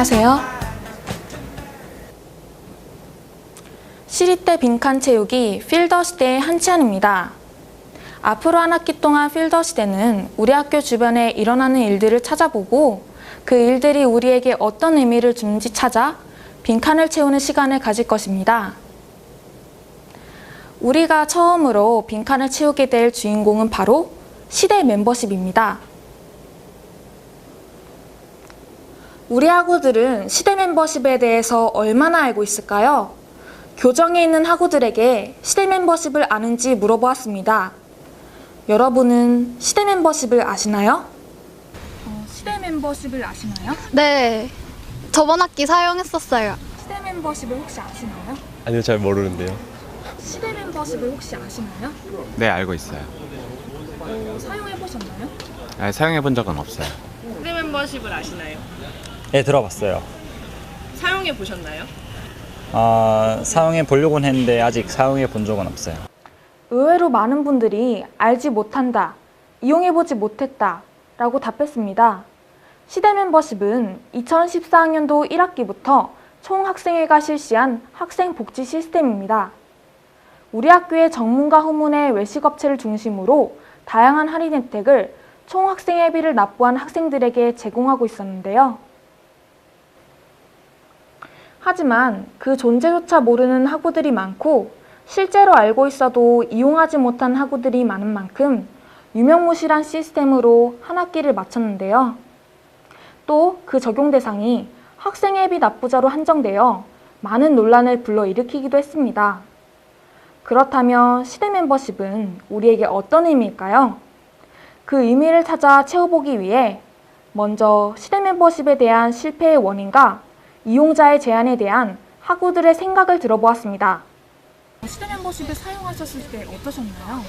안녕하세요. 시립대 빈칸 채우기 필더 시대의 한치안입니다. 앞으로 한 학기 동안 필더 시대는 우리 학교 주변에 일어나는 일들을 찾아보고 그 일들이 우리에게 어떤 의미를 주는지 찾아 빈칸을 채우는 시간을 가질 것입니다. 우리가 처음으로 빈칸을 채우게 될 주인공은 바로 시대 멤버십입니다. 우리 학우들은 시대 멤버십에 대해서 얼마나 알고 있을까요? 교정에 있는 학우들에게 시대 멤버십을 아는지 물어보았습니다. 여러분은 시대 멤버십을 아시나요? 시대 멤버십을 아시나요? 네, 저번 학기 사용했었어요. 시대 멤버십을 혹시 아시나요? 아니요, 잘 모르는데요. 시대 멤버십을 혹시 아시나요? 네, 알고 있어요. 사용해 보셨나요? 네, 사용해 본 적은 없어요. 시대 멤버십을 아시나요? 네, 들어봤어요. 사용해 보셨나요? 사용해 보려고는 했는데 아직 사용해 본 적은 없어요. 의외로 많은 분들이 알지 못한다, 이용해보지 못했다 라고 답했습니다. 시대 멤버십은 2014학년도 1학기부터 총학생회가 실시한 학생 복지 시스템입니다. 우리 학교의 전문가 후문의 외식업체를 중심으로 다양한 할인 혜택을 총학생회비를 납부한 학생들에게 제공하고 있었는데요. 하지만 그 존재조차 모르는 학우들이 많고 실제로 알고 있어도 이용하지 못한 학우들이 많은 만큼 유명무실한 시스템으로 한 학기를 마쳤는데요. 또 그 적용 대상이 학생회비 납부자로 한정되어 많은 논란을 불러일으키기도 했습니다. 그렇다면 시대 멤버십은 우리에게 어떤 의미일까요? 그 의미를 찾아 채워보기 위해 먼저 시대 멤버십에 대한 실패의 원인과 이용자의 제한에 대한 학우들의 생각을 들어보았습니다. 시대 멤버십을 사용하셨을 때 어떠셨나요?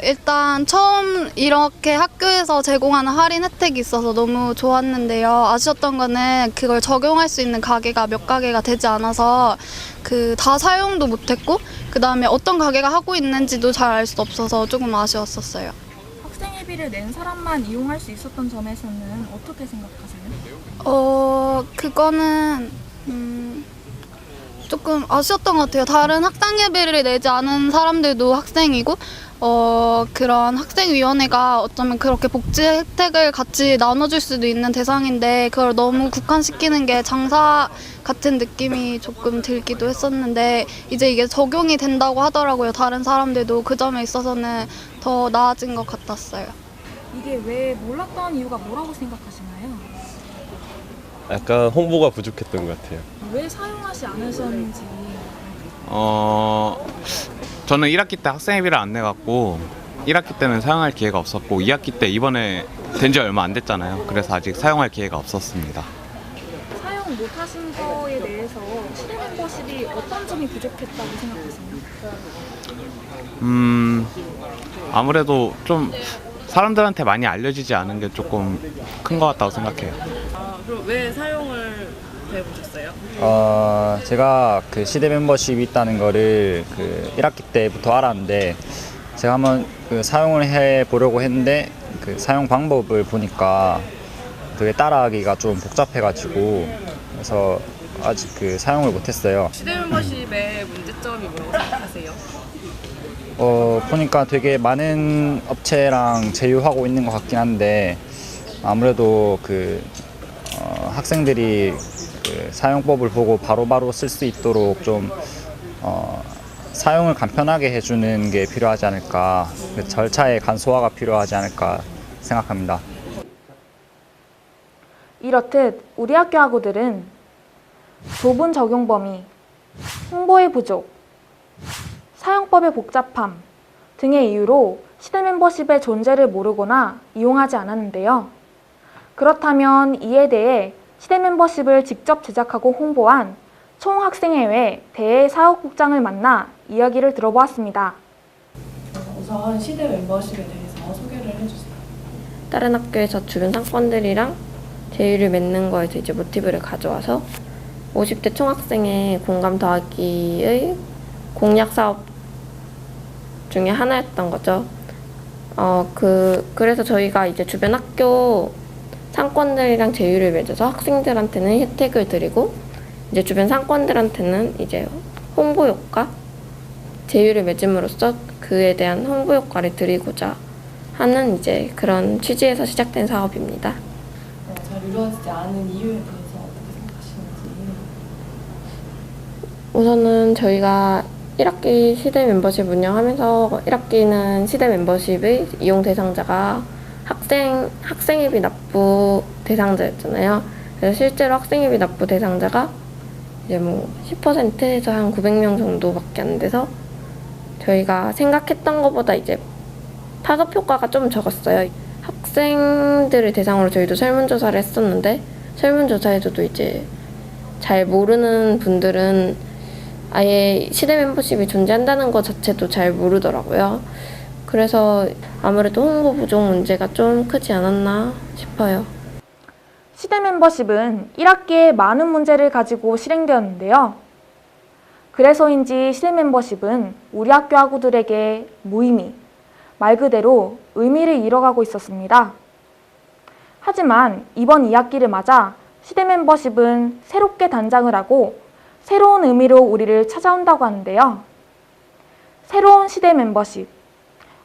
일단 처음 이렇게 학교에서 제공하는 할인 혜택이 있어서 너무 좋았는데요. 아쉬웠던 거는 그걸 적용할 수 있는 가게가 몇 가게가 되지 않아서 다 사용도 못했고 그 다음에 어떤 가게가 하고 있는지도 잘 알 수 없어서 조금 아쉬웠었어요. 학생회비를 낸 사람만 이용할 수 있었던 점에서는 어떻게 생각하세요? 그거는 조금 아쉬웠던 것 같아요. 다른 학생회비를 내지 않은 사람들도 학생이고 그런 학생위원회가 어쩌면 그렇게 복지 혜택을 같이 나눠줄 수도 있는 대상인데 그걸 너무 국한시키는 게 장사 같은 느낌이 조금 들기도 했었는데 이제 이게 적용이 된다고 하더라고요. 다른 사람들도 그 점에 있어서는 더 나아진 것 같았어요. 이게 왜 몰랐던 이유가 뭐라고 생각하시나요? 약간 홍보가 부족했던 것 같아요. 왜 사용하지 않으셨는지. 저는 1학기 때 학생회비를 안 내갖고 1학기 때는 사용할 기회가 없었고 2학기 때 이번에 된 지 얼마 안 됐잖아요. 그래서 아직 사용할 기회가 없었습니다. 사용 못하신 거에 대해서 시대 멤버십이 어떤 점이 부족했다고 생각하세요? 아무래도 좀 사람들한테 많이 알려지지 않은 게 조금 큰 것 같다고 생각해요. 그럼 왜 사용을 해보셨어요? 제가 그 시대 멤버십이 있다는 거를 1학기 때부터 알았는데 제가 한번 사용을 해 보려고 했는데 사용 방법을 보니까 그게 따라하기가 좀 복잡해가지고 그래서 아직 사용을 못했어요. 시대 멤버십의 문제점이 뭐라고 생각하세요? 보니까 되게 많은 업체랑 제휴하고 있는 것 같긴 한데 아무래도 학생들이 사용법을 보고 바로바로 쓸 수 있도록 좀 사용을 간편하게 해주는 게 필요하지 않을까, 절차의 간소화가 필요하지 않을까 생각합니다. 이렇듯 우리 학교 학우들은 좁은 적용 범위, 홍보의 부족, 사용법의 복잡함 등의 이유로 시대 멤버십의 존재를 모르거나 이용하지 않았는데요. 그렇다면 이에 대해 시대 멤버십을 직접 제작하고 홍보한 총학생회회 대사업국장을 만나 이야기를 들어보았습니다. 우선 시대 멤버십에 대해서 소개를 해주세요. 다른 학교에서 주는 상권들이랑 제휴를 맺는 거에서 이제 모티브를 가져와서 50대 총학생회 공감 더하기의 공약 사업 중에 하나였던 거죠. 그래서 저희가 이제 주변 학교 상권들이랑 제휴를 맺어서 학생들한테는 혜택을 드리고 이제 주변 상권들한테는 이제 홍보 효과, 제휴를 맺음으로써 그에 대한 홍보 효과를 드리고자 하는 이제 그런 취지에서 시작된 사업입니다. 잘 이루어지지 않은 이유에 대해서 어떻게 생각하시는지. 우선은 저희가 1학기 시대 멤버십 운영하면서 1학기는 시대 멤버십의 이용 대상자가 학생회비 납부 대상자였잖아요. 그래서 실제로 학생회비 납부 대상자가 이제 뭐 10%에서 한 900명 정도밖에 안 돼서 저희가 생각했던 것보다 이제 파급 효과가 좀 적었어요. 학생들을 대상으로 저희도 설문조사를 했었는데 설문조사에서도 이제 잘 모르는 분들은 아예 시대 멤버십이 존재한다는 것 자체도 잘 모르더라고요. 그래서 아무래도 홍보 부족 문제가 좀 크지 않았나 싶어요. 시대 멤버십은 1학기에 많은 문제를 가지고 실행되었는데요. 그래서인지 시대 멤버십은 우리 학교 학우들에게 무의미, 말 그대로 의미를 잃어가고 있었습니다. 하지만 이번 2학기를 맞아 시대 멤버십은 새롭게 단장을 하고 새로운 의미로 우리를 찾아온다고 하는데요. 새로운 시대 멤버십,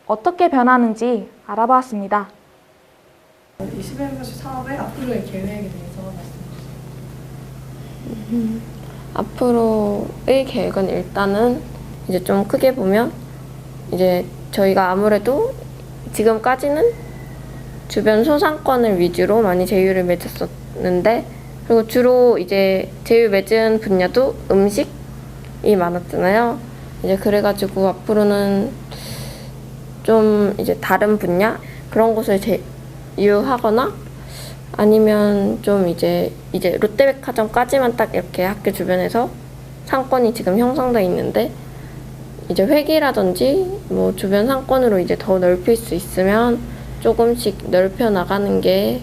어떻게 변하는지 알아보았습니다. 이 시대 멤버십 사업의 앞으로의 계획에 대해서 말씀해 주세요. 앞으로의 계획은 일단은 이제 좀 크게 보면 이제 저희가 아무래도 지금까지는 주변 소상권을 위주로 많이 제휴를 맺었었는데 그리고 주로 이제 제휴 맺은 분야도 음식이 많았잖아요. 이제 그래가지고 앞으로는 좀 이제 다른 분야 그런 곳을 제휴하거나 아니면 좀 이제 롯데백화점까지만 딱 이렇게 학교 주변에서 상권이 지금 형성돼 있는데 이제 회기라든지 뭐 주변 상권으로 이제 더 넓힐 수 있으면 조금씩 넓혀 나가는 게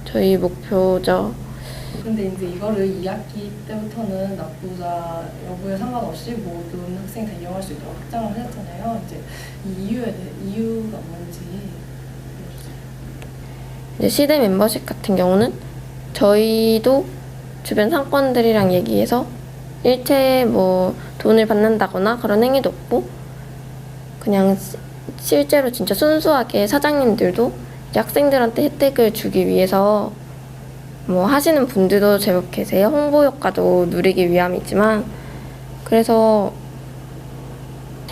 저희 목표죠. 근데 이제 이거를 2학기 때부터는 납부자 여부에 상관없이 모든 학생이 다 이용할 수 있도록 확장을 하셨잖아요. 이제 이 이유가 뭔지 알려주세요. 이제 시대 멤버십 같은 경우는 저희도 주변 상권들이랑 얘기해서 일체 뭐 돈을 받는다거나 그런 행위도 없고 그냥 실제로 진짜 순수하게 사장님들도 이제 학생들한테 혜택을 주기 위해서 뭐 하시는 분들도 제법 계세요. 홍보 효과도 누리기 위함이지만 그래서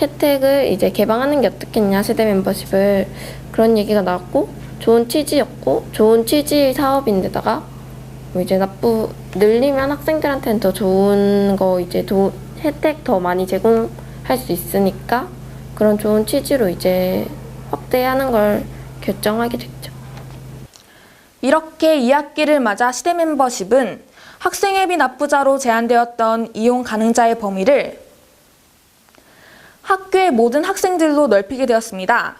혜택을 이제 개방하는 게 어떻겠냐 시대 멤버십을 그런 얘기가 나왔고 좋은 취지였고 좋은 취지의 사업인데다가 뭐 이제 납부 늘리면 학생들한테는 더 좋은 거 이제 혜택 더 많이 제공할 수 있으니까 그런 좋은 취지로 이제 확대하는 걸 결정하게 됐죠. 이렇게 2학기를 맞아 시대 멤버십은 학생회비 납부자로 제한되었던 이용 가능자의 범위를 학교의 모든 학생들로 넓히게 되었습니다.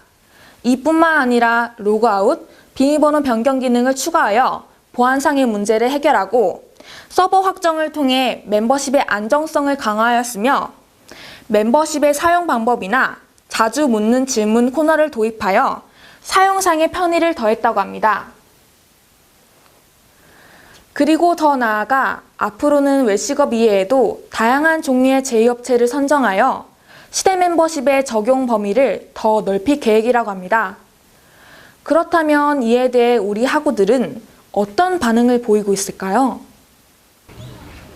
이뿐만 아니라 로그아웃, 비밀번호 변경 기능을 추가하여 보안상의 문제를 해결하고 서버 확정을 통해 멤버십의 안정성을 강화하였으며 멤버십의 사용 방법이나 자주 묻는 질문 코너를 도입하여 사용상의 편의를 더했다고 합니다. 그리고 더 나아가 앞으로는 외식업 이외에도 다양한 종류의 제휴업체를 선정하여 시대 멤버십의 적용 범위를 더 넓힐 계획이라고 합니다. 그렇다면 이에 대해 우리 학우들은 어떤 반응을 보이고 있을까요?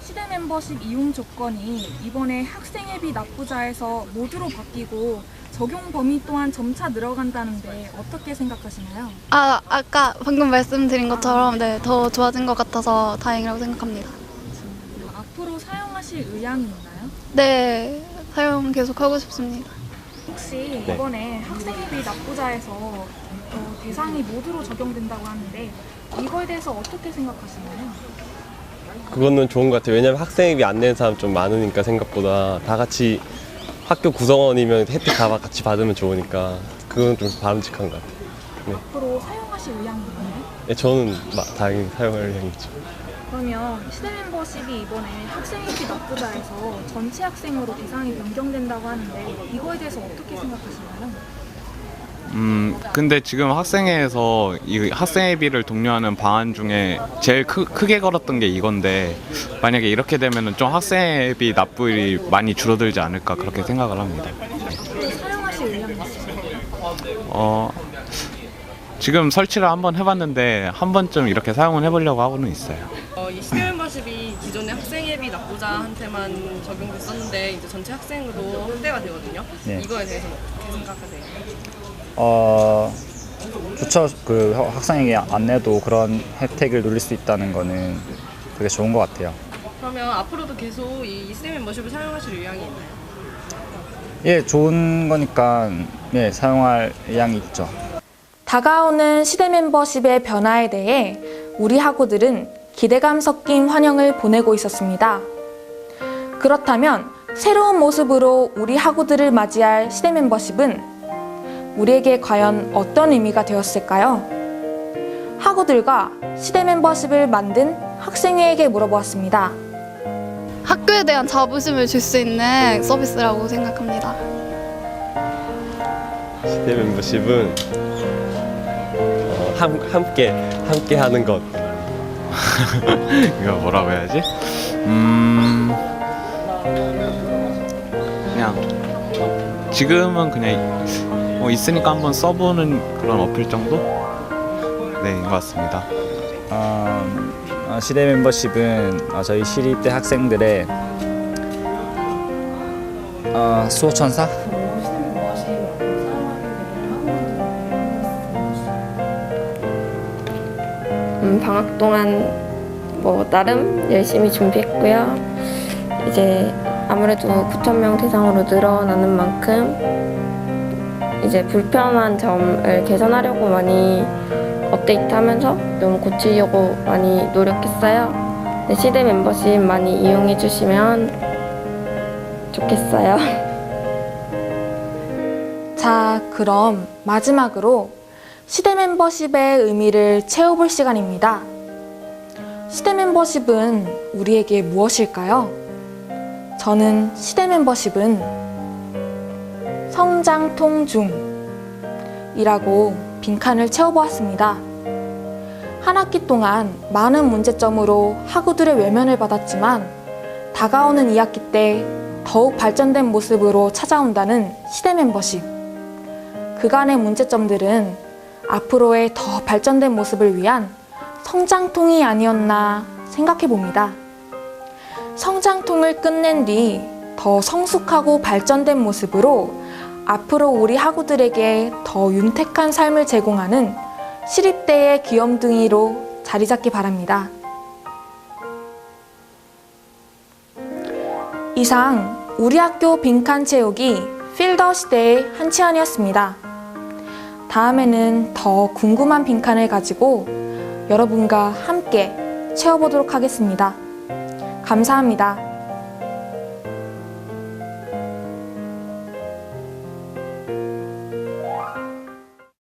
시대 멤버십 이용 조건이 이번에 학생회비 납부자에서 모두로 바뀌고 적용 범위 또한 점차 늘어간다는데 어떻게 생각하시나요? 아까 방금 말씀드린 것처럼 네, 더 좋아진 것 같아서 다행이라고 생각합니다. 앞으로 사용하실 의향이 있나요? 네, 사용 계속 하고 싶습니다. 혹시 이번에 학생회비 납부자에서 대상이 모두로 적용된다고 하는데 이거에 대해서 어떻게 생각하시나요? 그거는 좋은 것 같아요. 왜냐면 학생회비 안 내는 사람 좀 많으니까 생각보다 다 같이 학교 구성원이면 혜택 다 같이 받으면 좋으니까 그건 좀 바람직한 것 같아요. 네. 앞으로 사용하실 의향이 있나요? 네, 저는 당연히 사용할 의향이죠. 그러면 시대 멤버십이 이번에 학생회비 납부자에서 전체 학생으로 대상이 변경된다고 하는데 이거에 대해서 어떻게 생각하시나요? 근데 지금 학생회에서 이 학생회비를 독려하는 방안 중에 제일 크게 걸었던 게 이건데 만약에 이렇게 되면은 좀 학생회비 납부율이 많이 줄어들지 않을까 그렇게 생각을 합니다. 사용하실 의향이 있으세요? 지금 설치를 한번 해봤는데 한 번쯤 이렇게 사용을 해보려고 하고는 있어요. 이 시대 멤버십이 기존의 학생회비 납부자한테만 적용됐었는데 이제 전체 학생으로 확대가 되거든요. 네. 이거에 대해서는 어떻게 생각하세요? 좋죠. 그 학생에게 안내도 그런 혜택을 누릴 수 있다는 거는 되게 좋은 것 같아요. 그러면 앞으로도 계속 이 시대 멤버십을 사용하실 의향이 있나요? 예, 좋은 거니까 예, 사용할 의향이 있죠. 다가오는 시대 멤버십의 변화에 대해 우리 학우들은 기대감 섞인 환영을 보내고 있었습니다. 그렇다면 새로운 모습으로 우리 학우들을 맞이할 시대 멤버십은 우리에게 과연 어떤 의미가 되었을까요? 학우들과 시대 멤버십을 만든 학생회에게 물어보았습니다. 학교에 대한 자부심을 줄 수 있는 서비스라고 생각합니다. 시대 멤버십은 함께 하는 것. 이거 뭐라고 해야지? 그냥 지금은 그냥 있으니까 한번 써보는 그런 어필 정도? 네인 것 같습니다. 시대 멤버십은 저희 시립대 학생들의 수호천사? 시대 멤버십을 사용하게 된 학우들의 방학 동안 나름 열심히 준비했고요. 이제 아무래도 9,000명 대상으로 늘어나는 만큼 이제 불편한 점을 개선하려고 많이 업데이트하면서 좀 고치려고 많이 노력했어요. 시대 멤버십 많이 이용해 주시면 좋겠어요. 자, 그럼 마지막으로 시대 멤버십의 의미를 채워볼 시간입니다. 시대 멤버십은 우리에게 무엇일까요? 저는 시대 멤버십은 성장통 중이라고 빈칸을 채워보았습니다. 한 학기 동안 많은 문제점으로 학우들의 외면을 받았지만 다가오는 2학기 때 더욱 발전된 모습으로 찾아온다는 시대 멤버십. 그간의 문제점들은 앞으로의 더 발전된 모습을 위한 성장통이 아니었나 생각해 봅니다. 성장통을 끝낸 뒤 더 성숙하고 발전된 모습으로 앞으로 우리 학우들에게 더 윤택한 삶을 제공하는 시립대의 귀염둥이로 자리 잡기 바랍니다. 이상 우리 학교 빈칸 채우기 필더 시대의 한치환이었습니다. 다음에는 더 궁금한 빈칸을 가지고 여러분과 함께 채워보도록 하겠습니다. 감사합니다.